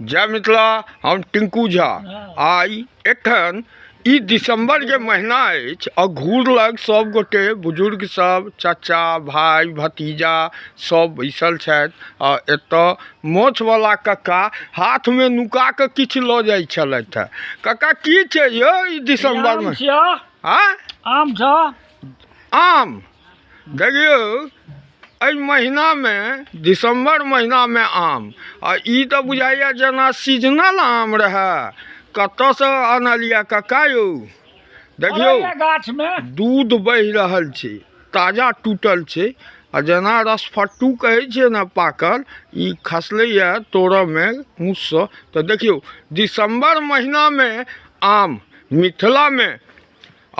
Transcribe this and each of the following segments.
जय मिथिला। हम टिंकू झा। आई एखन ई दिसंबर के महीना अछि और घूरलक सब गोटे बुजुर्ग सब, चाचा भाई भतीजा सब बैसल छथि आ एतऽ मोछवला कक्का हाथ में नुका के किछु लऽ जाइ छलथि है। कक्का की छै यौ ई दिसंबर में? आम छ। आम देखियो एहि महीना में, दिसंबर महीना में आम आ ई तो बुझाइया जना सीजनल आम रहे। कतऽ से आनलिया कक्का यौ? देखियो गाछ में दूध बहि रहल छै, ताजा टूटल छै आ जना रसफट्टू कहै छै ने पाकल, ई खसलैया तोड़ऽ में मुँहसँ। तो देखियो दिसंबर महीना में आम मिथिला में,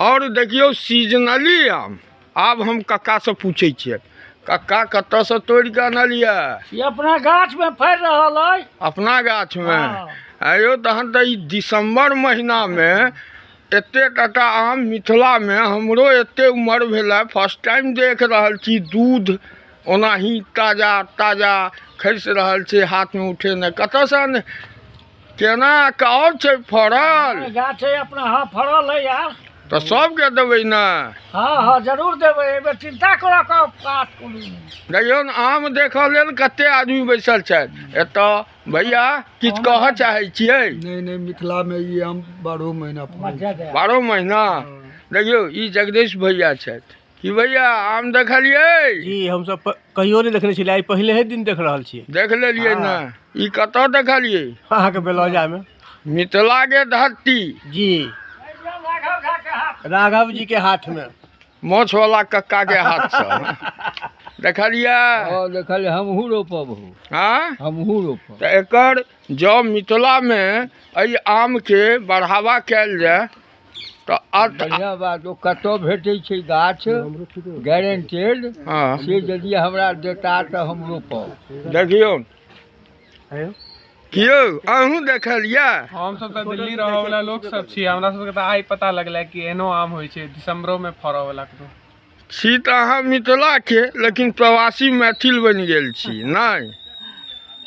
और देखियो सीजनली आम। आब हम कक्का से पूछे छियै, कक्का कतऽ से तोड़ के आनलिया? ये अपना गाछ में फड़ रहल है। अपना गाछ में? आयो तहन तो ई दिसंबर महीना में एते टाटा आम मिथिला में, हमरो एते उम्र भेला फर्स्ट टाइम देख रहल छी। दूध ओनाही ताजा ताजा खसि रहल छै, हाथ में उठेने। कतऽ से आने? केना और छै फड़ल? गाछ है अपना। हाँ फड़ल है यार। तो सबके देबै ना? हाँ हाँ जरूर देबै, एबे चिंता करऽ के बात कोनो नहीं। देखियौ ने आम देखऽ लेल कते आदमी बैसल छथि एतऽ। भैया किछु कहऽ चाहै छियै? नहीं मिथिला में ये आम 12 महीना फड़ै छै। 12 महीना? देखियो ई जगदीश भैया छथि। कि भैया आम देखलियै? जी हम सब कहियो नहीं देखने छलियै, आई पहले ही दिन देख रहल छियै। देख लेलियै ना? ई कतऽ देखलियै? अहाँ के बेलौजा में। मिथिला के धरती। जी राघव जी के हाथ में, मोछवला कक्का के हाथ से देखलियै? हाँ देखल, हमहू रोपब। हाँ हमहू रोपब। तो एकर जब मिथिला में एहि आम के बढ़ावा कयल जाय तो बढ़िया बात। ओ कतौ भेटै छै गाछ गारंटेड, हाँ से यदि हमरा देता तो हम रोपब। देखियो कियो अहूँ देखलियै? हम सब तो दिल्ली रहे वाला लोग सब छी, हमरा सब के तो आई पता लगला कि एनो आम होय छै दिसंबरो में फड़े वाला। छी तऽ अहाँ मिथिला के, लेकिन प्रवासी मैथिल बनि गेल छी नहीं?